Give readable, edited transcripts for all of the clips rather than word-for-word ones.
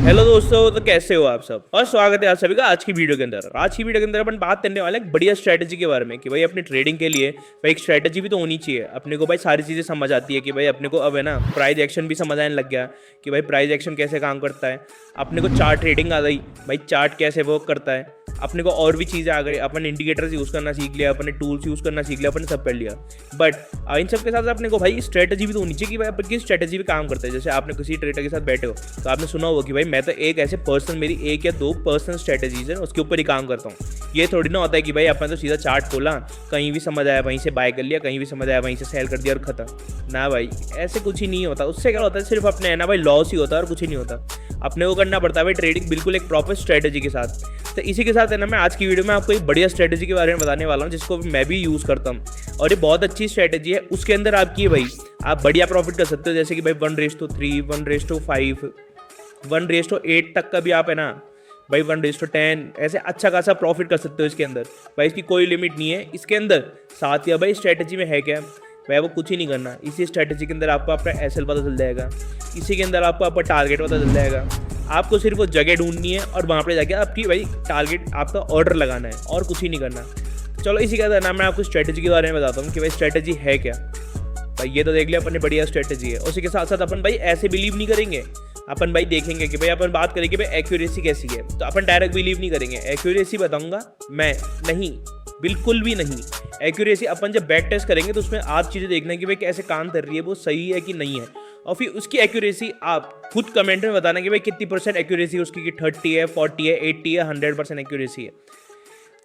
Hello दोस्तों, तो कैसे हो आप सब। और स्वागत है आप सभी का आज की वीडियो के अंदर। आज की वीडियो के अंदर अपन बात करने वाले हैं एक बढ़िया स्ट्रैटेजी के बारे में कि भाई अपनी ट्रेडिंग के लिए भाई एक स्ट्रैटेजी भी तो होनी चाहिए अपने को। भाई सारी चीज़ें समझ आती है कि भाई अपने को अब है ना प्राइस एक्शन भी समझ आने लग गया कि भाई प्राइस एक्शन कैसे काम करता है। अपने को चार्ट ट्रेडिंग आ गई, भाई चार्ट कैसे वर्क करता है। अपने को और भी चीज़ें आ गई, अपन इंडिकेटर्स यूज़ करना सीख लिया, अपने टूल्स यूज़ करना सीख लिया, अपन सब कर लिया। बट इन सब के साथ अपने को भाई स्ट्रैटेजी भी तो होनी चाहिए कि भाई अपन किस स्ट्रैटेजी पे काम करते हैं। जैसे आपने किसी ट्रेडर के साथ बैठे हो तो आपने सुना होगा कि भाई मैं तो एक ऐसे पर्सन, मेरी एक या दो पर्सनल स्ट्रैटेजीज है, उसके ऊपर ही काम करता हूँ। ये थोड़ी ना होता है कि भाई अपन तो सीधा चार्ट खोला, कहीं भी समझ आया वहीं से बाय कर लिया, कहीं भी समझ आया वहीं से सेल कर दिया और खत्म। ना भाई, ऐसे कुछ ही नहीं होता। उससे क्या होता है, सिर्फ अपने है ना भाई लॉस ही होता है और कुछ ही नहीं होता। अपने को करना पड़ता है भाई ट्रेडिंग बिल्कुल एक प्रॉपर स्ट्रैटेजी के साथ। तो इसी के साथ है ना मैं आज की वीडियो में आपको एक बढ़िया स्ट्रैटेजी के बारे में बताने वाला हूँ जिसको मैं भी यूज़ करता हूँ और ये बहुत अच्छी स्ट्रैटेजी है। उसके अंदर आपकी है भाई आप बढ़िया प्रॉफिट कर सकते हो। जैसे कि भाई 1:3, 1:5, 1:8 तक का भी आप है ना भाई 1:10 ऐसे अच्छा खासा प्रॉफिट कर सकते हो इसके अंदर। भाई इसकी कोई लिमिट नहीं है इसके अंदर। साथ ही भाई स्ट्रैटेजी में है क्या भाई, वो कुछ ही नहीं करना। इसी स्ट्रैटेजी के अंदर आपको अपना एसएल पता चल जाएगा, इसी के अंदर आपको आपका टारगेट पता चल जाएगा। आपको सिर्फ वो जगह ढूंढनी है और वहाँ पे जाके आपकी भाई टारगेट आपका ऑर्डर लगाना है और कुछ ही नहीं करना। चलो इसी का ना मैं आपको स्ट्रैटेजी के बारे में बताता हूँ कि भाई स्ट्रैटेजी है क्या। भाई ये तो देख लिया अपन ने, बढ़िया स्ट्रैटेजी है। उसी के साथ साथ अपन भाई ऐसे बिलीव नहीं करेंगे, अपन भाई देखेंगे कि भाई अपन बात करेंगे भाई एक्यूरेसी कैसी है। तो अपन डायरेक्ट बिलीव नहीं करेंगे, एक्यूरेसी बताऊंगा मैं नहीं, बिल्कुल भी नहीं। एक्यूरेसी अपन जब बैक टेस्ट करेंगे तो उसमें आप चीज़ें देखना है कि भाई कैसे काम कर रही है, वो सही है कि नहीं है। और फिर उसकी एक्यूरेसी आप खुद कमेंट में बताना कि भाई कितनी परसेंट एक्यूरेसी उसकी, कि 30 है, 40 है, 80 है, 100% एक्यूरेसी है।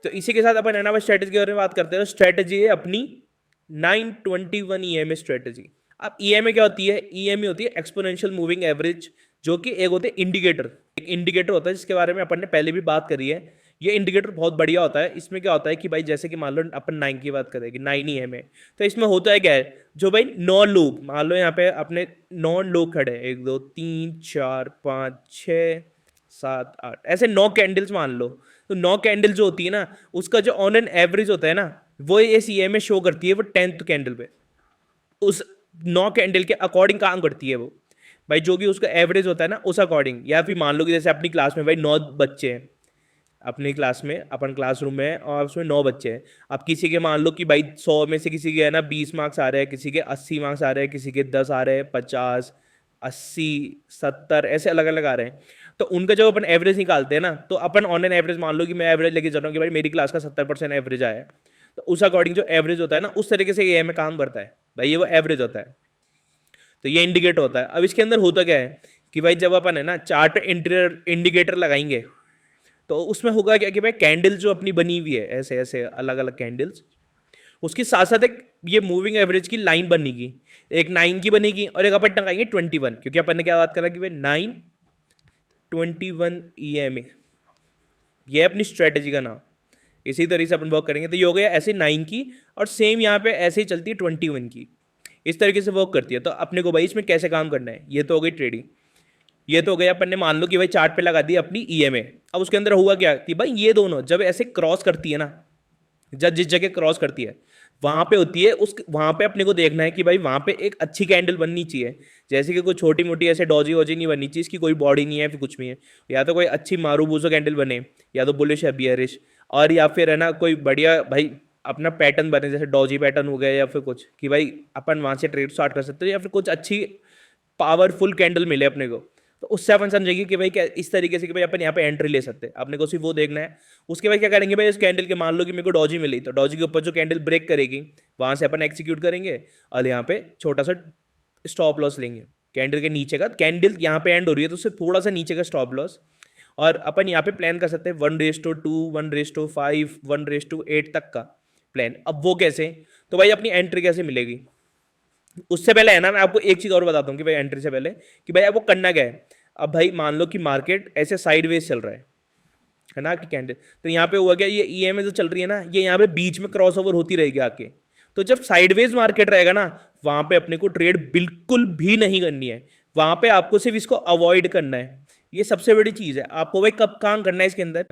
तो इसी के साथ अपन है ना भाई स्ट्रैटेजी के बारे में बात करते हैं। स्ट्रैटेजी है अपनी 921 ईएमए स्ट्रैटेजी। अब ईएमए क्या होती है? ईएमए होती है एक्सपोनेंशियल मूविंग एवरेज, जो कि एक होते हैं इंडिकेटर। एक इंडिकेटर होता है जिसके बारे में अपन ने पहले भी बात करी है। ये इंडिकेटर बहुत बढ़िया होता है। इसमें क्या होता है कि भाई जैसे कि मान लो अपन 9 की बात करें कि 9 ईएमए, तो इसमें होता है क्या है, जो भाई 9 लोग मान लो यहाँ पे अपने 9 लोग खड़े हैं, 1 2 3 4 5 6 7 8 ऐसे 9 कैंडल्स मान लो। तो 9 कैंडल जो होती है ना, उसका जो ऑन एन एवरेज होता है ना, वो इस ईएमए शो करती है वो 10th कैंडल पे। उस 9 कैंडल के अकॉर्डिंग काम करती है वो भाई, जो भी उसका एवरेज होता है ना उस अकॉर्डिंग। या फिर मान लो कि जैसे अपनी क्लास में भाई 9 बच्चे हैं, अपनी क्लास में अपन क्लासरूम में और उसमें 9 बच्चे हैं। अब किसी के मान लो कि भाई 100 में से किसी के है ना 20 मार्क्स आ रहे हैं, किसी के 80 मार्क्स आ रहे हैं, किसी के 10 आ रहे हैं, 50 80 70 ऐसे अलग अलग आ रहे हैं। तो उनका जब अपन एवरेज निकालते हैं ना, तो अपन ऑन एन एवरेज मान लो कि मैं एवरेज लेके चल रहा हूँ कि भाई मेरी क्लास का 70% एवरेज आया है। तो उस अकॉर्डिंग जो एवरेज होता है ना, उस तरीके से ये में काम करता है भाई, ये वो एवरेज होता है। तो ये इंडिकेटर होता है। अब इसके अंदर होता क्या है कि भाई जब अपन है ना चार्ट पे इंडिकेटर लगाएंगे तो उसमें होगा क्या कि भाई कैंडल जो अपनी बनी हुई है ऐसे ऐसे अलग अलग कैंडल्स, उसके साथ साथ एक ये मूविंग एवरेज की लाइन बनेगी। एक 9 की बनेगी और एक अपन टंगाएंगे 21, क्योंकि अपन ने क्या बात करा कि भाई 921 ईएमए, ये अपनी स्ट्रेटेजी का नाम। इसी तरीके से अपन वर्क करेंगे। तो ये हो गया ऐसे 9 की, और सेम यहाँ पे ऐसे ही चलती है 21 की। इस तरीके से वर्क करती है। तो अपने को भाई इसमें कैसे काम करना है, ये तो हो गई ट्रेडिंग। ये तो हो गया अपन ने मान लो कि भाई चार्ट पे लगा दी अपनी ईएमए। अब उसके अंदर हुआ क्या कि भाई ये दोनों जब ऐसे क्रॉस करती है ना, जब जिस जगह क्रॉस करती है वहां पे होती है उस वहां पे अपने को देखना है कि भाई वहां पे एक अच्छी कैंडल बननी चाहिए। जैसे कि कोई छोटी मोटी ऐसे डॉजी वॉजी नहीं बननी चाहिए, इसकी कोई बॉडी नहीं है फिर कुछ भी है। या तो कोई अच्छी मारूबूजो कैंडल बने, या तो बुलिश या बियरिश, और या फिर है ना कोई बढ़िया भाई अपना पैटर्न बने, जैसे डॉजी पैटर्न हो गया, या फिर कुछ कि भाई अपन वहां से ट्रेड स्टार्ट कर सकते हो, या फिर कुछ अच्छी पावरफुल कैंडल मिले अपने को। तो उससे अपन समझेंगे कि भाई क्या इस तरीके से कि भाई अपन यहाँ पे एंट्री ले सकते हैं। अपने को सिर्फ वो देखना है। उसके बाद क्या करेंगे भाई, इस कैंडल के मान लो कि मेरे को डॉजी मिली, तो डॉजी के ऊपर जो कैंडल ब्रेक करेगी वहां से अपन एक्सिक्यूट करेंगे और यहाँ पे छोटा सा स्टॉप लॉस लेंगे। कैंडल के नीचे का, कैंडल यहाँ पे एंड हो रही है तो उससे थोड़ा सा नीचे का स्टॉप लॉस, और अपन यहाँ पे प्लान कर सकते हैं 1:2, 1:5, 1:8 तक का प्लान। अब वो कैसे, तो भाई अपनी एंट्री कैसे मिलेगी उससे पहले है ना मैं आपको एक चीज और बताता हूँ कि भाई एंट्री से पहले कि भाई आपको करना क्या है। अब भाई मान लो कि मार्केट ऐसे साइडवेज चल रहा है ना कि कैंडल, तो यहाँ पे हुआ क्या, ये ईएमए जो चल रही है ना, ये यहाँ पे बीच में क्रॉस ओवर होती रहेगी आके। तो जब साइडवेज मार्केट रहेगा ना, वहां पे अपने को ट्रेड बिल्कुल भी नहीं करनी है। वहां पे आपको सिर्फ इसको अवॉइड करना है। ये सबसे बड़ी चीज है। आपको भाई कब काम करना है इसके अंदर,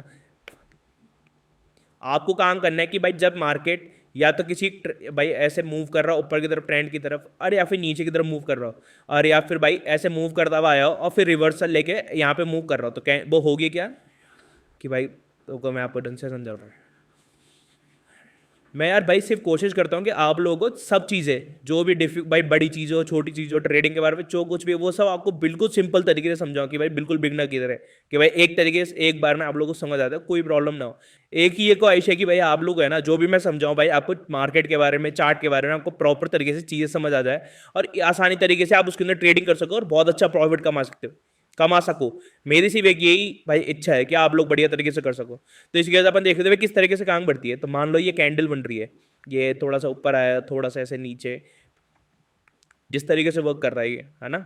आपको काम करना है कि भाई जब मार्केट या तो किसी भाई ऐसे मूव कर रहा हो ऊपर की तरफ ट्रेंड की तरफ, और या फिर नीचे की तरफ मूव कर रहा हो, और या फिर भाई ऐसे मूव करता हुआ आया हो और फिर रिवर्सल लेके यहाँ पे मूव कर रहा हो, तो क्या वो होगी क्या कि भाई, तो मैं आपको ढंग से समझा रहा हूँ। मैं यार भाई सिर्फ कोशिश करता हूँ कि आप लोगों को सब चीज़ें, जो भी भाई बड़ी चीज़ हो छोटी चीज़ हो ट्रेडिंग के बारे में जो कुछ भी वो सब आपको बिल्कुल सिंपल तरीके से समझाऊँ कि भाई बिल्कुल बिगनर की तरह, कि भाई एक तरीके से एक बार में आप लोगों को समझ आता है, कोई प्रॉब्लम ना हो। एक ही एक ख्वाहिश है कि भाई आप लोग है ना, जो भी मैं समझाऊँ भाई आपको मार्केट के बारे में, चार्ट के बारे में आपको प्रॉपर तरीके से चीज़ें समझ आ जाए, और आसानी तरीके से आप उसके अंदर ट्रेडिंग कर सको और बहुत अच्छा प्रॉफिट कमा सको। मेरी सिर्फ एक यही भाई इच्छा है कि आप लोग बढ़िया तरीके से कर सको। तो इसके बाद अपन देख रहे थे किस तरीके से काम बढ़ती है। तो मान लो ये कैंडल बन रही है, ये थोड़ा सा ऊपर आया, थोड़ा सा ऐसे नीचे, जिस तरीके से वर्क कर रहा है ये, है ना।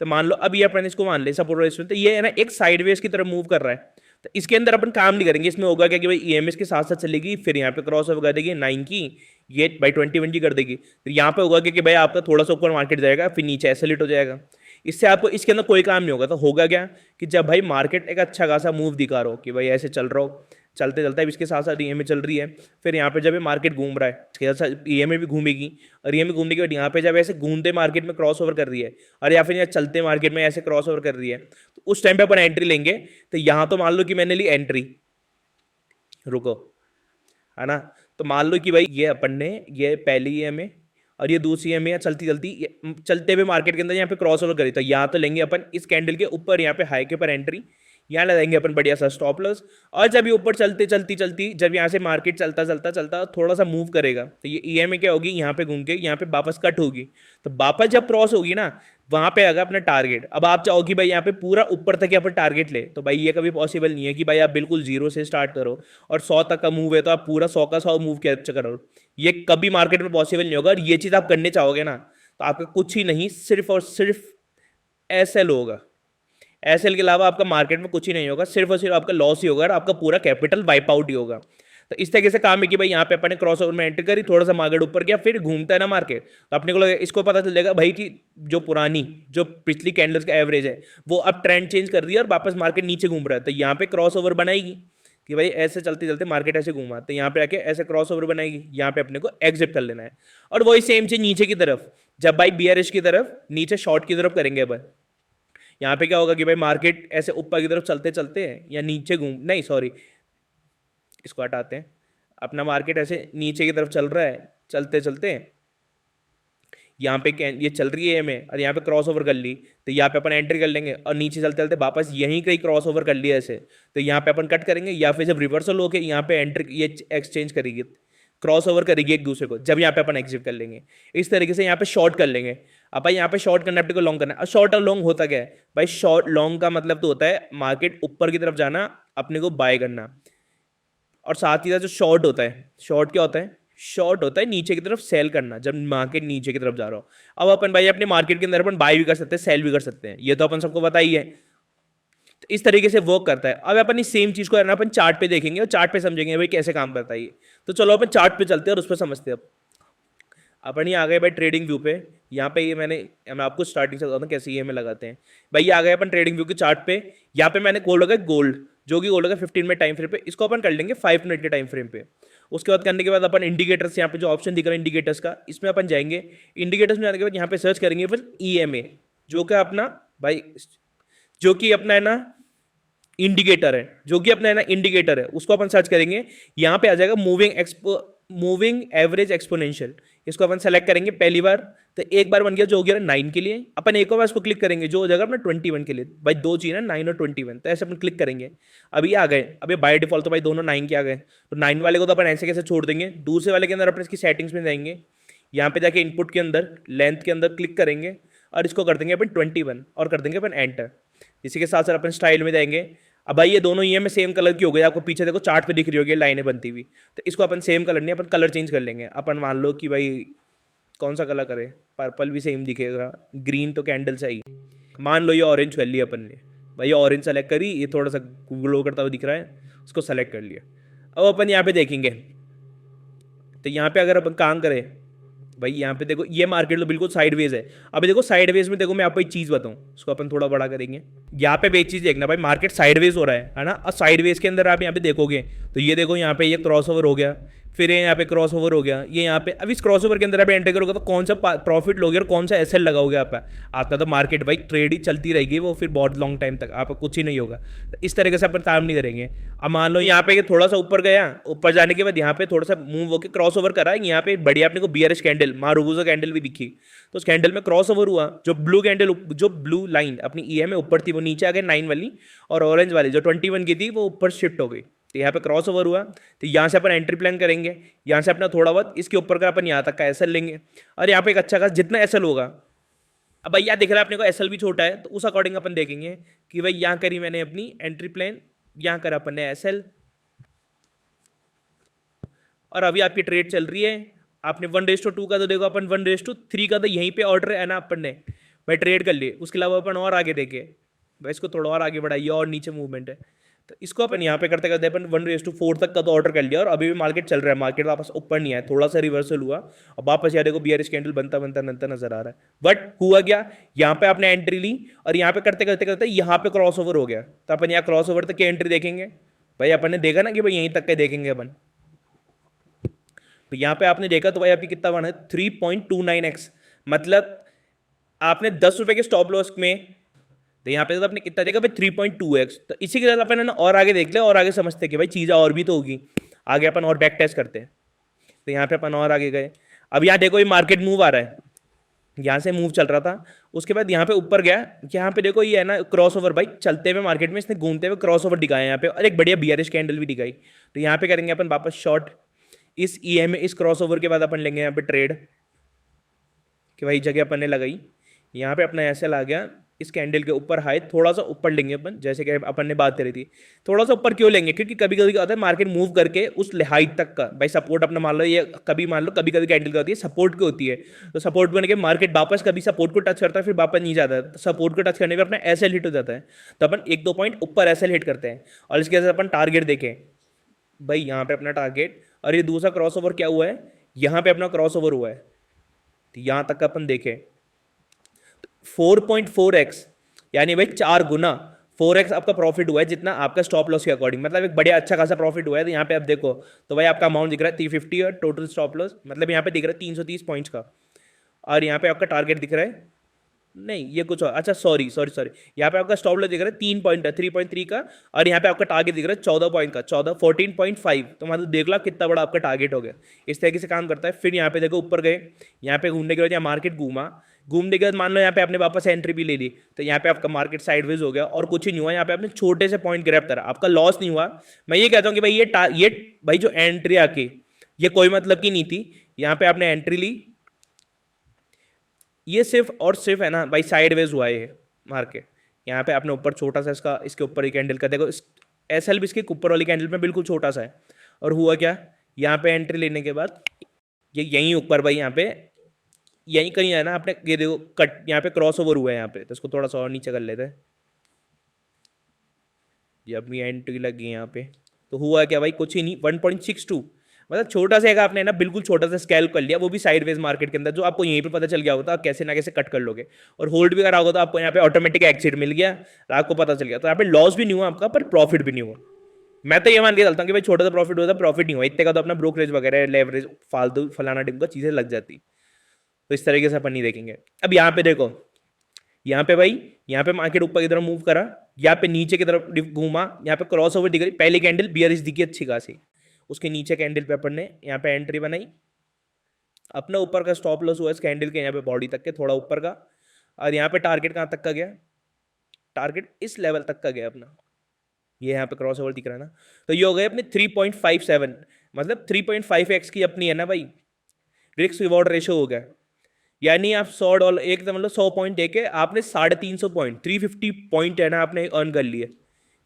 तो मान लो अब ये अपन इसको मान ले सपोज, तो ये है ना एक साइडवेज की तरफ मूव कर रहा है। तो इसके अंदर अपन काम नहीं करेंगे, इसमें होगा क्या कि भाई ईएमएस के साथ साथ चलेगी, फिर यहाँ पे क्रॉस ओवर कर देगी 9 की, ये बाई 21 की कर देगी, फिर यहाँ पे होगा कि भाई आपका थोड़ा सा ऊपर मार्केट जाएगा, फिर नीचे एसोलेट हो जाएगा। इससे आपको इसके अंदर कोई काम नहीं होगा। तो होगा क्या कि जब भाई मार्केट एक अच्छा खासा मूव दिखा रहा हो कि भाई ऐसे चल रहा हो, चलते चलता है, इसके साथ साथ ईएमए चल रही है, फिर यहाँ पे जब ये मार्केट घूम रहा है इसके साथ ईएमए भी घूमेगी, और ईएमए घूमने के बाद यहाँ पे जब ऐसे घूमते मार्केट में क्रॉस ओवर कर रही है, और या फिर यहाँ चलते मार्केट में ऐसे क्रॉस ओवर कर रही है, तो उस टाइम पे अपन एंट्री लेंगे। तो यहाँ तो मान लो कि मैंने ली एंट्री, रुको, है ना। तो मान लो कि भाई ये अपन ने ये पहली ईएमए और ये दूसरी ईएमए चलती चलती चलते हुए मार्केट के अंदर यहाँ पे क्रॉस ओवर करी, तो यहाँ तो लेंगे अपन इस कैंडल के ऊपर, यहाँ पे हाई के ऊपर एंट्री, यहाँ लगाएंगे अपन बढ़िया सा स्टॉप लॉस। और जब ये ऊपर चलते चलती चलती जब यहाँ से मार्केट चलता चलता चलता थोड़ा सा मूव करेगा, तो ये ईएमए क्या होगी, यहाँ पे घूम के यहाँ पे वापस कट होगी। तो वापस जब क्रॉस होगी ना, वहां पे आएगा अपना टारगेट। अब आप चाहोगे भाई यहाँ पे पूरा ऊपर तक यहाँ पर टारगेट ले, तो भाई ये कभी पॉसिबल नहीं है कि भाई आप बिल्कुल जीरो से स्टार्ट करो और 100 तक का मूव है तो आप पूरा 100 का 100 मूव कैप्चर करो। ये कभी मार्केट में पॉसिबल नहीं होगा। और ये चीज़ आप करने चाहोगे ना, तो आपका कुछ ही नहीं, सिर्फ और सिर्फ एसएल होगा। एसएल के अलावा आपका मार्केट में कुछ ही नहीं होगा, सिर्फ और सिर्फ आपका लॉस ही होगा और आपका पूरा कैपिटल वाइप आउट ही होगा। तो इस तरीके से काम है कि भाई यहाँ पे अपने क्रॉस ओवर में एंटर करी, थोड़ा सा मार्केट ऊपर गया, फिर घूमता है ना मार्केट, तो अपने को इसको पता चल जाएगा भाई कि जो पिछली कैंडल्स का एवरेज है वो अब ट्रेंड चेंज कर रही है और वापस मार्केट नीचे घूम रहा है। तो यहाँ पे क्रॉस ओवर बनाएगी कि भाई ऐसे चलते चलते मार्केट ऐसे घूमा, तो यहाँ पे आके ऐसे क्रॉस ओवर बनाएगी, यहाँ पे अपने को एग्जिट कर लेना है। और वही सेम चीज नीचे की तरफ, जब भाई बियरिश की तरफ नीचे शॉर्ट की तरफ करेंगे अपन, यहाँ पे क्या होगा कि भाई मार्केट ऐसे ऊपर की तरफ चलते चलते हैं या नीचे नहीं सॉरी, इसको हटाते हैं, अपना मार्केट ऐसे नीचे की तरफ चल रहा है, चलते चलते यहाँ पे ये चल रही है में, और यहाँ पे क्रॉस ओवर कर ली, तो यहाँ पे अपन एंट्री कर लेंगे और नीचे चलते चलते वापस यहीं कहीं क्रॉस ओवर कर लिया ऐसे, तो यहाँ पे अपन कट करेंगे, या फिर जब रिवर्सल होके यहाँ पे एंट्री ये एक्सचेंज करेगी, क्रॉस ओवर करेगी एक दूसरे को, जब यहाँ पे अपन एग्जिट कर लेंगे। इस तरीके से यहाँ पे शॉर्ट कर लेंगे। अब भाई यहाँ पे शॉर्ट करना अपने को लॉन्ग करना है। और शॉर्ट और लॉन्ग होता क्या है भाई, शॉर्ट लॉन्ग का मतलब तो होता है मार्केट ऊपर की तरफ जाना, अपने को बाय करना, और साथ ही साथ जो शॉर्ट होता है, शॉर्ट क्या होता है, शॉर्ट होता है नीचे की तरफ सेल करना, जब मार्केट नीचे की तरफ जा रहा हो। अब अपन भाई अपने मार्केट के अंदर अपन बाय भी कर सकते हैं, सेल भी कर सकते हैं, ये तो अपन सबको पता ही है। तो इस तरीके से वर्क करता है। अब अपन इस सेम चीज को ना अपन चार्ट पे देखेंगे और चार्ट पे समझेंगे भाई कैसे काम करता है ये। तो चलो अपन चार्ट पे चलते हैं और उस पर समझते हैं। अब अपन ये आ गए भाई ट्रेडिंग व्यू पे। यहाँ पे ये मैं आपको स्टार्टिंग से बताता हूँ कैसे ये में लगाते हैं। भाई ये आ गए अपन ट्रेडिंग व्यू के चार्ट पे। यहाँ पे मैंने गोल्ड लगाया, गोल्ड जो कि गोल्ड होगा 15 मिनट टाइम फ्रेम पे, इसको अपन कर लेंगे 5 मिनट के टाइम फ्रेम पे। उसके बाद करने के बाद अपन इंडिकेटर्स, यहाँ पे जो ऑप्शन दिख रहा है इंडिकेटर्स का, इसमें अपन जाएंगे। इंडिकेटर्स में जाने के बाद यहाँ पे सर्च करेंगे अपन EMA, जो कि अपना भाई जो कि अपना है ना इंडिकेटर है, जो कि अपना है ना इंडिकेटर है, उसको अपन सर्च करेंगे। यहाँ पे आ जाएगा मूविंग एवरेज एक्सपोनेंशियल, इसको अपन सेलेक्ट करेंगे पहली बार। तो एक बार बन गया जो हो गया 9 के लिए, अपन एक और बार इसको क्लिक करेंगे जो हो जाएगा अपना 21 के लिए। भाई दो चीज है 9 और 21, तो ऐसे अपन क्लिक करेंगे। अभी आ गए, अभी बाय डिफॉल्ट तो भाई दोनों 9 के आ गए, तो 9 वाले को तो अपन ऐसे कैसे छोड़ देंगे। दूसरे वाले के अंदर अपन इसकी सेटिंग्स में जाएंगे, यहाँ पे जाके इनपुट के अंदर लेंथ के अंदर क्लिक करेंगे और इसको कर देंगे अपन 21 और कर देंगे अपन एंटर। इसी के साथ साथ अपन स्टाइल में जाएंगे। अब भाई ये दोनों ये में सेम कलर की हो गई, आपको पीछे देखो चार्ट पे दिख रही होगी लाइनें बनती हुई। तो इसको अपन सेम कलर नहीं, अपन कलर चेंज कर लेंगे। अपन मान लो कि भाई कौन सा कलर करें, पर्पल भी सेम दिखेगा, ग्रीन तो कैंडल चाहिए, मान लो ये ऑरेंज कर लिया अपन ने। भाई ये ऑरेंज सेलेक्ट करी, ये थोड़ा सा ग्लो करता हुआ दिख रहा है, उसको सेलेक्ट कर लिया। अब अपन यहाँ पे देखेंगे, तो यहाँ पे अगर अपन काम करें भाई, यहाँ पे देखो ये मार्केट तो बिल्कुल साइडवेज है। अभी देखो साइडवेज में देखो मैं आपको एक चीज़ बताऊँ, उसको अपन थोड़ा बड़ा करेंगे। यहाँ पे एक चीज़ देखना भाई, मार्केट साइडवेज हो रहा है ना। और साइडवेज के अंदर आप यहाँ पे देखोगे तो ये देखो यहाँ पे ये क्रॉस ओवर हो गया, फिर ये यहाँ पे क्रॉस ओवर हो गया, ये यहाँ पे अब इस क्रॉस ओवर के अंदर आप एंटर करोगे तो कौन सा प्रॉफिट लोगे और कौन सा एसएल लगाओगे आप, आपका तो मार्केट भाई ट्रेड ही चलती रहेगी वो फिर बहुत लॉन्ग टाइम तक, आपका कुछ ही नहीं होगा। तो इस तरीके से अपन काम नहीं करेंगे। अब मान लो यहाँ पे थोड़ा सा ऊपर गया, ऊपर जाने के बाद यहाँ पे थोड़ा सा मूव होकर क्रॉस ओवर करा, यहाँ पे बढ़िया अपने को बियरिश कैंडल मारुगुजो कैंडल भी दिखी, तो उस कैंडल में क्रॉस ओवर हुआ, जो ब्लू कैंडल जो ब्लू लाइन अपनी ईएम में ऊपर थी वो नीचे आ गई 9 वाली, और ऑरेंज वाली जो 21 की थी वो ऊपर शिफ्ट हो गई। तो यहाँ पे क्रॉस ओवर हुआ, तो यहाँ से अपन एंट्री प्लान करेंगे, यहाँ से अपना थोड़ा बहुत इसके ऊपर का अपन यहाँ तक का एसएल लेंगे, और यहाँ पे एक अच्छा खास जितना एसएल होगा, अब भैया दिख रहा है अपने को एसएल भी छोटा है, तो उस अकॉर्डिंग अपन देखेंगे कि भाई यहाँ करी मैंने अपनी एंट्री प्लान, यहाँ करा अपन ने एसएल, और अभी आपकी ट्रेड चल रही है, आपने 1:2 का तो देखो, अपन 1:3 का तो यहीं पे ऑर्डर है ना अपन ने भाई ट्रेड कर लिए, उसके अलावा अपन और आगे देखे भाई इसको थोड़ा और आगे बढ़ाइए और नीचे मूवमेंट है, तो इसको अपन यहाँ पे करते करते अपन 1:4 तक का तो ऑर्डर कर लिया, और अभी भी मार्केट चल रहा है, मार्केट वापस ऊपर नहीं आया, थोड़ा सा रिवर्सल हुआ और वापस यहाँ देखो बियरिश कैंडल बनता बनता बनता नजर आ रहा है। बट हुआ क्या, यहाँ पे आपने एंट्री ली और यहाँ पे करते करते करते यहाँ पे क्रॉस ओवर हो गया, तो अपन यहाँ क्रॉस ओवर तक की एंट्री देखेंगे भाई, अपन ने देखा ना कि भाई यहीं तक के देखेंगे अपन, तो यहाँ पे आपने देखा तो भाई आपकी कितना बना है 3.29x, मतलब आपने 10 रुपए के स्टॉप लॉस में, तो यहाँ पे तो आपने कितना देखा भाई 3.2x, तो इसी के साथ अपन है ना और आगे देख ले और आगे समझते कि भाई चीज़ें और भी तो होगी, आगे अपन और बैक टेस्ट करते हैं, तो यहाँ पे अपन और आगे गए। अब यहाँ देखो ये मार्केट मूव आ रहा है, यहाँ से मूव चल रहा था, उसके बाद यहाँ पे ऊपर गया, यहाँ पे देखो ये है ना क्रॉस ओवर भाई चलते हुए मार्केट में इसने घूमते हुए क्रॉस ओवर दिखाया यहाँ पे, और एक बढ़िया बियरिश कैंडल भी दिखाई, तो यहाँ पे करेंगे अपन वापस शॉर्ट इस ईएम में, इस क्रॉस ओवर के बाद अपन लेंगे यहाँ पे ट्रेड कि भाई जगह अपन ने लगाई, यहाँ पे अपना एसएल आ गया, इस कैंडल के ऊपर हाई थोड़ा सा ऊपर लेंगे अपन, जैसे कि अपन ने बात करी थी, थोड़ा सा ऊपर क्यों लेंगे, क्योंकि कभी कभी क्या होता है मार्केट मूव करके उस हाइट तक का भाई सपोर्ट अपना मान लो, ये कभी मान लो कभी कभी कैंडल का होती है सपोर्ट की होती है, तो सपोर्ट बन के मार्केट वापस कभी सपोर्ट को टच करता है फिर वापस नहीं जाता है, तो सपोर्ट को टच करने पर अपना एसएल हिट हो जाता है, तो अपन 1-2 पॉइंट ऊपर एसएल हिट करते हैं, और इसके साथ अपन टारगेट देखें भाई यहाँ पे अपना टारगेट, और ये दूसरा क्रॉस ओवर क्या हुआ है, यहाँ पे अपना क्रॉस ओवर हुआ है, तो यहाँ तक का अपन देखें 4.4x, यानी भाई 4 गुना 4x आपका प्रॉफिट हुआ है जितना आपका स्टॉप लॉस के अकॉर्डिंग, मतलब एक बढ़िया अच्छा खासा प्रॉफिट हुआ है। तो यहाँ पे आप देखो तो भाई आपका अमाउंट दिख रहा है 350 और टोटल स्टॉप लॉस मतलब यहाँ पे दिख रहा है 330 पॉइंट्स का, और यहाँ पे आपका टारगेट दिख रहा है, नहीं ये कुछ और, अच्छा सॉरी सॉरी सॉरी, यहाँ पे आपका स्टॉप लॉस दिख रहा है 3 पॉइंट 3.3 का, और यहाँ पे आपका टारगेट दिख रहा है 14 पॉइंट का, 14.5, तो मतलब देख लो आप कितना बड़ा आपका टारगेट हो गया। इस तरीके से काम करता है। फिर यहाँ पे देखो ऊपर गए, यहाँ पे घूमने के बाद यहाँ मार्केट घूमने के बाद मान लो यहाँ पे आपने वापस एंट्री भी ले ली, तो यहाँ पे आपका मार्केट साइडवेज हो गया और कुछ ही नहीं हुआ, यहाँ पे आपने छोटे से पॉइंट ग्रैब करा, आपका लॉस नहीं हुआ। मैं ये कहता हूँ कि भाई ये भाई जो एंट्री आके ये कोई मतलब की नहीं थी, यहाँ पे आपने एंट्री ली, ये सिर्फ और सिर्फ है ना भाई साइडवेज हुआ है मार्केट, यहाँ पे आपने ऊपर छोटा सा इसका इसके ऊपर ही कैंडल का देखो, एसएल भी इसके ऊपर वाली कैंडल में बिल्कुल छोटा सा है, और हुआ क्या यहाँ पे एंट्री लेने के बाद ये यहीं ऊपर भाई यहाँ पे यहीं कहीं है ना आपने ये देखो कट यहाँ पे क्रॉस ओवर हुआ है यहाँ पे, तो इसको थोड़ा सा और नीचे कर लेते हैं, ये अपनी एंट्री लगी यहाँ पे, तो हुआ क्या भाई कुछ ही नहीं 1.62, मतलब छोटा सा आपने ना बिल्कुल छोटा सा स्कैल्प कर लिया, वो भी साइडवेज मार्केट के अंदर, जो आपको यहीं पे पता चल गया होता है कैसे ना कैसे कट कर लोगे, और होल्ड भी करा होगा तो आपको यहाँ पे ऑटोमेटिक एक्सिट मिल गया, आपको पता चल गया, तो यहाँ पे लॉस भी नहीं हुआ आपका पर प्रॉफिट भी नहीं हुआ। मैं तो ये मान के चलता हूँ कि भाई छोटा सा प्रॉफिट होता है, प्रॉफिट नहीं हुआ इतने का, तो अपना ब्रोकरेज वगैरह लेवरेज फालतू फलाना डिम का चीज़ें लग जाती, तो इस तरीके से अपन नहीं देखेंगे। अब यहाँ पे देखो, यहाँ पे भाई यहाँ पे मार्केट ऊपर की तरफ मूव करा, यहाँ पे नीचे की तरफ घूमा, यहाँ पे क्रॉस ओवर दिख रही, पहली कैंडल बियरिश दिखी अच्छी खासी, उसके नीचे कैंडल पे अपन ने यहाँ पे एंट्री बनाई, अपना ऊपर का स्टॉप लॉस हुआ इस कैंडल के यहाँ पे बॉडी तक के थोड़ा ऊपर का, और यहाँ पे टारगेट कहाँ तक का गया, टारगेट इस लेवल तक का गया अपना, ये यहाँ पे क्रॉस ओवर दिख रहा है ना, तो ये हो गए अपने 3.57, मतलब 3.5x की अपनी है ना भाई रिस्क रिवॉर्ड रेशो हो गया, यानी आप $100 एक मतलब 100 पॉइंट देके आपने 350 पॉइंट 350 पॉइंट है ना आपने अर्न कर लिए,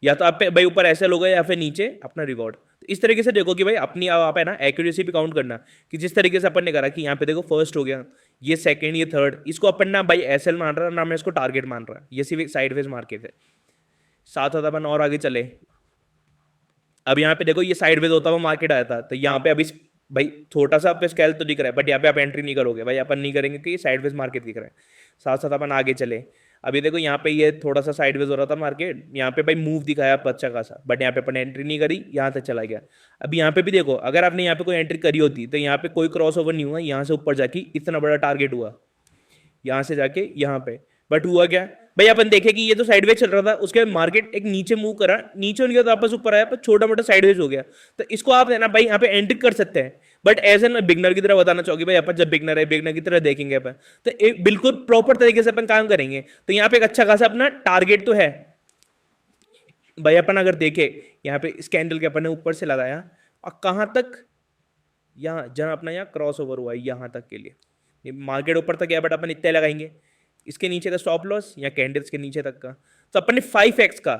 या तो आप पे भाई ऊपर ऐसे लोग या फिर नीचे अपना रिवॉर्ड। तो इस तरीके से देखो कि भाई अपनी आप है ना एक्यूरेसी भी काउंट करना, कि जिस तरीके से अपन ने करा कि यहाँ पे देखो फर्स्ट हो गया, ये सेकंड, ये थर्ड, इसको अपन ना भाई एसएल मान रहा ना मैं इसको टारगेट मान रहा, ये सिर्फ एक साइडवेज मार्केट है। साथ साथ अपन और आगे चले, अब यहाँ पे देखो ये साइडवेज होता हुआ मार्केट आया था, तो यहाँ पे अभी भाई छोटा सा आपका स्केल तो दिख रहा है, बट यहाँ पे आप एंट्री नहीं करोगे भाई, अपन नहीं करेंगे कि साइडवेज मार्केट दिख रहा है। साथ साथ अपन आगे चले, अभी देखो यहाँ पे ये थोड़ा सा साइडवेज हो रहा था मार्केट, यहाँ पे भाई मूव दिखाया अच्छा खासा, बट यहाँ पे अपन एंट्री नहीं करी, यहाँ तक चला गया। अभी यहाँ पे भी देखो, अगर आपने यहाँ पे कोई एंट्री करी होती तो यहाँ पे कोई क्रॉस ओवर नहीं हुआ, यहाँ से ऊपर जाके इतना बड़ा टारगेट हुआ, यहाँ से जाके यहाँ पे, बट हुआ क्या भाई, अपन देखे कि ये तो साइडवेज चल रहा था, उसके बाद मार्केट एक नीचे मूव करा, नीचे उनके वापस ऊपर आया, पर छोटा मोटा साइडवेज हो गया। तो इसको आप है ना भाई यहाँ पे एंट्री कर सकते हैं, बट एज एन बिगनर की तरह बताना चाहोगे भाई, अपन जब बिगनर है बिगनर की तरह देखेंगे अपन, तो एक बिल्कुल प्रॉपर तरीके से अपन काम करेंगे। तो यहाँ पे एक अच्छा खासा अपना टारगेट तो है भाई। अपन अगर देखे यहाँ पे इस कैंडल के अपन ने ऊपर से लगाया और कहाँ तक, यहाँ जहाँ अपना यहाँ क्रॉस ओवर हुआ है यहाँ तक के लिए, मार्केट ऊपर तक गया बट अपन इतने लगाएंगे, इसके नीचे का स्टॉप लॉस या कैंडल्स के नीचे तक का, तो अपन ने 5x का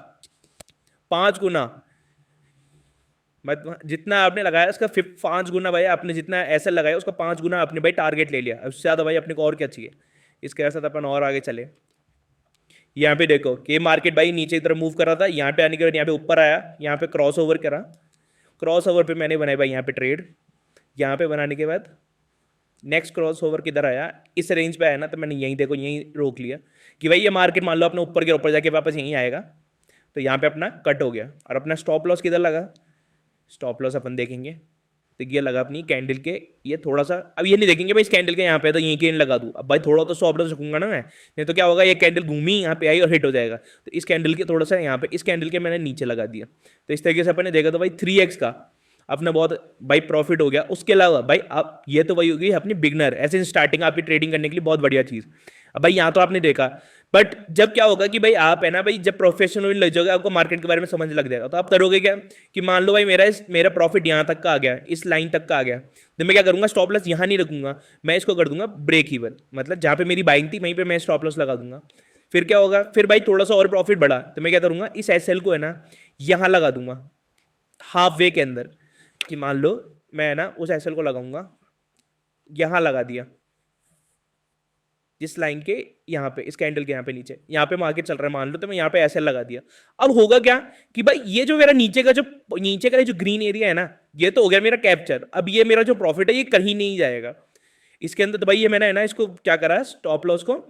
5 गुना, मतलब जितना आपने लगाया उसका 5 गुना भाई, आपने जितना ऐसा लगाया उसका 5 गुना आपने भाई टारगेट ले लिया। उससे ज़्यादा भाई अपने को और क्या चाहिए। इसके साथ अपन और आगे चले, यहाँ पे देखो कि मार्केट भाई नीचे की तरफ मूव कर रहा था, यहाँ पे आने के बाद यहाँ पे ऊपर आया, यहाँ पे क्रॉस ओवर करा, क्रॉस ओवर पे मैंने बनाया भाई यहाँ पे ट्रेड, यहाँ पे बनाने के बाद नेक्स्ट क्रॉस ओवर किधर आया, इस रेंज पे आया ना, तो मैंने यहीं देखो यहीं रोक लिया कि भाई ये मार्केट मान लो अपने ऊपर के ऊपर जाके वापस यहीं आएगा, तो यहाँ पे अपना कट हो गया। और अपना स्टॉप लॉस किधर लगा, स्टॉप लॉस अपन देखेंगे तो ये लगा अपनी कैंडल के, ये थोड़ा सा, अब ये नहीं देखेंगे भाई इस कैंडल के यहाँ पे तो यहीं के लगा दूँ, अब भाई थोड़ा तो स्टॉप लॉस रखूंगा ना मैं, नहीं तो क्या होगा, ये कैंडल घूमी यहाँ पे आई और हिट हो जाएगा। तो इस कैंडल के थोड़ा सा यहाँ पे, इस कैंडल के मैंने नीचे लगा दिया, तो इस तरीके से अपन ने देखा तो भाई 3x का अपना बहुत भाई प्रॉफिट हो गया। उसके अलावा भाई आप, ये तो वही होगी अपनी बिगनर ऐसे स्टार्टिंग आपकी ट्रेडिंग करने के लिए बहुत बढ़िया चीज़। अब भाई यहाँ तो आपने देखा, बट जब क्या होगा कि भाई आप है ना भाई, जब प्रोफेशनल लग जाओगे, आपको मार्केट के बारे में समझ लग जाएगा, तो आप करोगे क्या कि मान लो भाई मेरा प्रॉफिट यहाँ तक का आ गया, इस लाइन तक का आ गया, तो मैं क्या करूंगा, स्टॉप लॉस यहाँ नहीं रखूंगा, मैं इसको कर दूंगा ब्रेक इवन, मतलब जहाँ पे मेरी बाइंग थी वहीं पे मैं स्टॉप लॉस लगा दूंगा। फिर क्या होगा, फिर भाई थोड़ा सा और प्रॉफिट बढ़ा तो मैं क्या करूंगा, इस एसएल को है ना यहाँ लगा दूंगा हाफ वे के अंदर, कि मान लो मैं है ना उस एसएल को लगाऊंगा, यहां लगा दिया जिस लाइन के यहाँ पे, इस कैंडल के यहाँ पे नीचे, यहाँ पे मार्केट चल रहा है मान लो, तो मैं यहाँ पे एसएल लगा दिया। अब होगा क्या कि भाई ये जो मेरा नीचे का जो ग्रीन एरिया है ना, ये तो हो गया मेरा कैप्चर। अब ये मेरा जो प्रॉफिट है ये कहीं नहीं जाएगा इसके अंदर, तो भाई ये मैंने है ना इसको क्या करा, स्टॉप लॉस को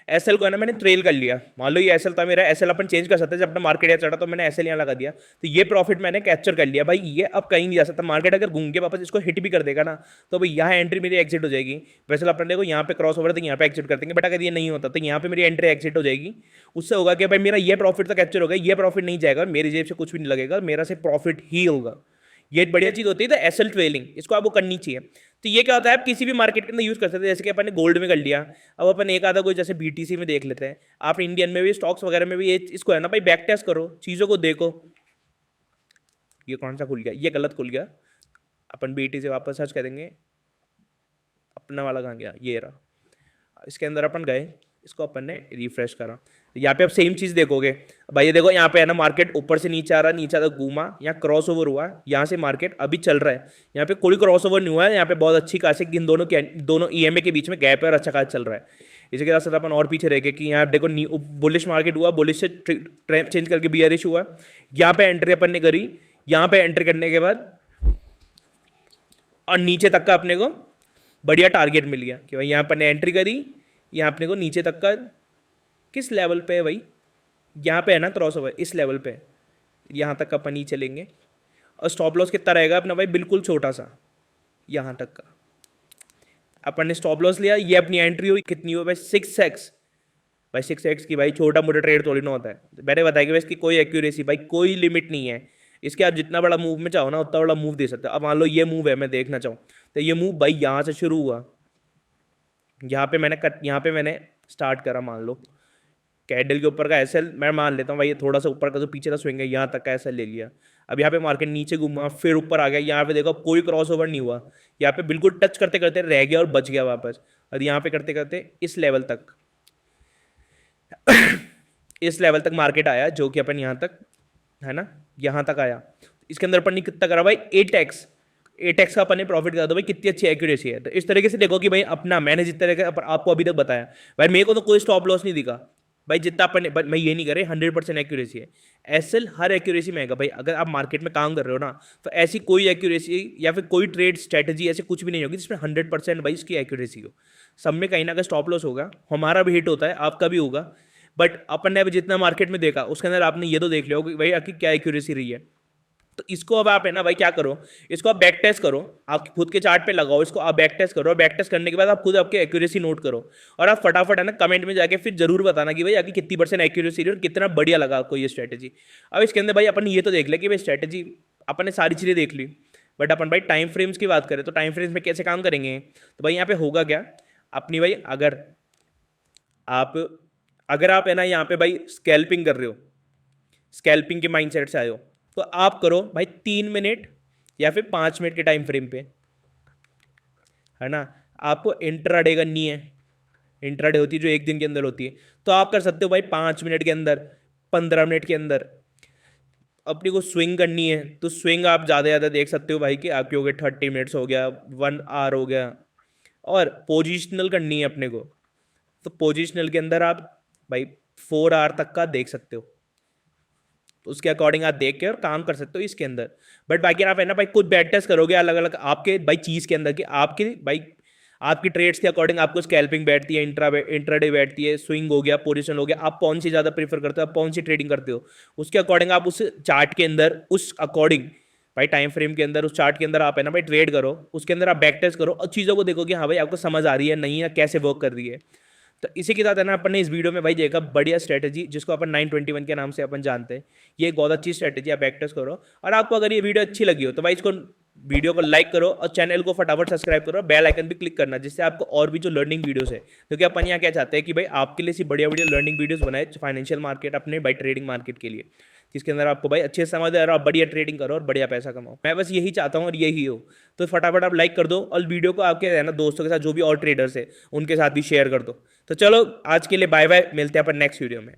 एसएल को है ना मैंने ट्रेल कर लिया, मान लो ये एसएल था मेरा, एसएल अपन चेंज कर सकते हैं जब अपना मार्केट यहाँ चढ़ा, तो मैंने एसएल यहाँ लगा दिया, तो ये प्रॉफिट मैंने कैप्चर कर लिया भाई। ये अब कहीं नहीं जा सकता, मार्केट अगर घूम के वापस इसको हिट भी कर देगा ना, तो भाई यहाँ एंट्री मेरी एग्जिट हो जाएगी। वैसे अपन देखो यहाँ पे क्रॉस ओवर तो यहाँ पे एग्जिट कर देंगे, बट अगर ये नहीं होता तो यहाँ पे मेरी एंट्री एग्जिट हो जाएगी। उससे होगा कि भाई मेरा ये प्रॉफिट तो कैप्चर होगा, ये प्रॉफिट नहीं जाएगा, मेरी जेब से कुछ भी नहीं लगेगा, मेरा से प्रॉफिट ही होगा। ये एक बढ़िया चीज होती है, तो एसएल ट्रेलिंग, इसको आपको करनी चाहिए। तो ये क्या होता है, आप किसी भी मार्केट के अंदर यूज कर सकते हैं, जैसे कि अपन ने गोल्ड में कर लिया, अब अपन एक आधा कोई जैसे बीटीसी में देख लेते हैं, आप इंडियन में भी स्टॉक्स वगैरह में भी ये इसको है ना भाई बैक टेस्ट करो, चीजों को देखो। ये कौन सा खुल गया, ये गलत खुल गया, अपन बीटी से वापस सर्च करेंगे, अपना वाला कहाँ गया, ये रहा, इसके अंदर अपन गए, इसको अपन ने रिफ्रेश करा, यहाँ पे आप सेम चीज देखोगे भाई। ये देखो यहाँ पे है ना मार्केट ऊपर से नीचे आ रहा, नीचे तक घूमा, यहाँ क्रॉस ओवर हुआ, यहाँ से मार्केट अभी चल रहा है, यहाँ पे कोई क्रॉस ओवर नहीं हुआ है, यहाँ पे बहुत अच्छी खासी इन दोनों ईएमए के बीच में गैप है और अच्छा खासा चल रहा है। इसी के साथ अपन और पीछे रह गए कि यहाँ देखो बुलिश मार्केट हुआ, बुलिश से चेंज करके बियरिश हुआ, यहाँ पे एंट्री अपन ने करी, यहाँ पे एंट्री करने के बाद और नीचे तक का अपने को बढ़िया टारगेट मिल गया कि भाई यहाँ अपन ने एंट्री करी, यहाँ अपने को नीचे तक का किस लेवल पे है भाई, यहाँ पे है ना क्रॉस ओवर, इस लेवल पे यहाँ तक अपन ही चलेंगे। और स्टॉप लॉस कितना रहेगा अपना भाई, बिल्कुल छोटा सा, यहाँ तक का अपन ने स्टॉप लॉस लिया। ये अपनी एंट्री हुई कितनी हुई भाई, 6x भाई, 6x की भाई छोटा मोटा ट्रेड थोड़ी ना होता है। मैंने बताया कि भाई इसकी कोई एक्यूरेसी भाई कोई लिमिट नहीं है, इसके आप जितना बड़ा मूव में चाहो ना उतना बड़ा मूव दे सकते हो। अब मान लो ये मूव है, मैं देखना चाहूँ तो ये मूव भाई यहाँ से शुरू हुआ, यहाँ पे मैंने स्टार्ट करा, मान लो कैंडल के ऊपर का एसएल मैं मान लेता हूँ भाई, ये थोड़ा सा ऊपर का जो पीछे का स्विंग है यहाँ तक का एसएल ले लिया। अब यहाँ पे मार्केट नीचे घूमा, फिर ऊपर आ गया, यहाँ पे देखो कोई क्रॉस ओवर नहीं हुआ, यहाँ पे बिल्कुल टच करते करते रह गया और बच गया वापस। और यहाँ पे करते करते इस लेवल तक इस लेवल तक मार्केट आया, जो कि अपन यहाँ तक है ना, यहाँ तक आया। इसके अंदर अपन ने कितना करा भाई, 8x का अपन ने प्रॉफिट करा दो भाई, कितनी अच्छी एक्यूरेसी है। तो इस तरीके से देखो कि भाई अपना मैंने जिस तरह का आपको अभी तक बताया भाई, मेरे को तो कोई स्टॉप लॉस नहीं दिखा भाई, जितना अपन ने, मैं ये नहीं करे 100% एक्यूरेसी है। एसएल हर एक्यूरेसी में आएगा भाई, अगर आप मार्केट में काम कर रहे हो ना, तो ऐसी कोई एक्यूरेसी या फिर कोई ट्रेड स्ट्रेटजी ऐसे कुछ भी नहीं होगी जिसमें 100% भाई इसकी एक्यूरेसी हो। सब में कहीं ना कहीं स्टॉप लॉस होगा, हमारा भी हिट होता है, आपका भी होगा, बट अपन ने अभी जितना मार्केट में देखा उसके अंदर आपने ये तो देख लिया होगा कि भाई आपकी क्या एक्यूरेसी रही है। तो इसको अब आप है ना भाई क्या करो, इसको आप बैक टेस्ट करो, आप खुद के चार्ट पे लगाओ, इसको आप बैक टेस्ट करो, और बैक टेस्ट करने के बाद आप खुद आपकी एक्यूरेसी नोट करो, और आप फटाफट है ना कमेंट में जाके फिर जरूर बताना कि भाई आपकी कितनी % एक्यूरेसी रही और कितना बढ़िया लगा आपको ये स्ट्रैटेजी। अब इसके अंदर भाई अपन ये तो देख ले कि भाई स्ट्रैटेजी अपन ने सारी चीज़ें देख ली, बट अपन भाई टाइम फ्रेम्स की बात करें तो टाइम फ्रेम्स में कैसे काम करेंगे। तो भाई यहाँ पे होगा क्या, अपनी भाई आप अगर आप है ना यहाँ पे भाई स्कैल्पिंग कर रहे हो, स्कैल्पिंग के माइंडसेट से आए हो, तो आप करो भाई 3 मिनट या फिर 5 मिनट के टाइम फ्रेम पे, है ना। आपको इंट्राडे करनी है, इंट्राडे होती है जो एक दिन के अंदर होती है, तो आप कर सकते हो भाई 5 मिनट के अंदर, 15 मिनट के अंदर। अपनी को स्विंग करनी है तो स्विंग आप ज़्यादा से ज़्यादा देख सकते हो भाई कि आपके हो गए 30 मिनट्स हो गया, 1 आवर हो गया। और पोजिशनल करनी है अपने को, तो पोजिशनल के अंदर आप भाई 4 आवर तक का देख सकते हो, तो उसके अकॉर्डिंग आप देख के और काम कर सकते हो इसके अंदर। बट बाकी आप है ना भाई खुद बैक टेस्ट करोगे अलग अलग आपके भाई चीज़ के अंदर कि आपके भाई आपकी ट्रेड्स के अकॉर्डिंग आपको स्कैल्पिंग बैठती है, इंट्राडे बैठती है, स्विंग हो गया, पोजीशन हो गया, आप कौन सी ज़्यादा प्रीफर करते हो, आप कौन सी ट्रेडिंग करते हो, उसके अकॉर्डिंग आप उस चार्ट के अंदर उस अकॉर्डिंग भाई टाइम फ्रेम के अंदर उस चार्ट के अंदर आप है ना भाई ट्रेड करो, उसके अंदर आप बैक टेस्ट करो और चीज़ों को देखो कि हाँ भाई आपको समझ आ रही है नहीं है, कैसे वर्क कर रही है। तो इसी के साथ है ना अपन ने इस वीडियो में भाई देखा बढ़िया स्ट्रेटजी जिसको अपन 921 के नाम से अपन जानते हैं, ये एक बहुत अच्छी स्ट्रेटजी, आप बैक टेस्ट करो। और आपको अगर ये वीडियो अच्छी लगी हो तो भाई इसको वीडियो को लाइक करो और चैनल को फटाफट सब्सक्राइब करो, बेल आइकन भी क्लिक करना, जिससे आपको और भी जो लर्निंग वीडियोस है, क्योंकि अपन यहाँ क्या चाहते हैं कि भाई आपके लिए बढ़िया बढ़िया लर्निंग वीडियोस बनाए फाइनेंशियल मार्केट अपने भाई ट्रेडिंग मार्केट के लिए, जिसके अंदर आपको भाई अच्छे से समझ आ रहा हो, बढ़िया ट्रेडिंग करो और बढ़िया पैसा कमाओ। मैं बस यही चाहता हूँ और यही हो, तो फटाफट आप लाइक कर दो और वीडियो को आपके है ना दोस्तों के साथ जो भी और ट्रेडर्स है उनके साथ भी शेयर कर दो। तो चलो आज के लिए बाय बाय, मिलते हैं अपन नेक्स्ट वीडियो में।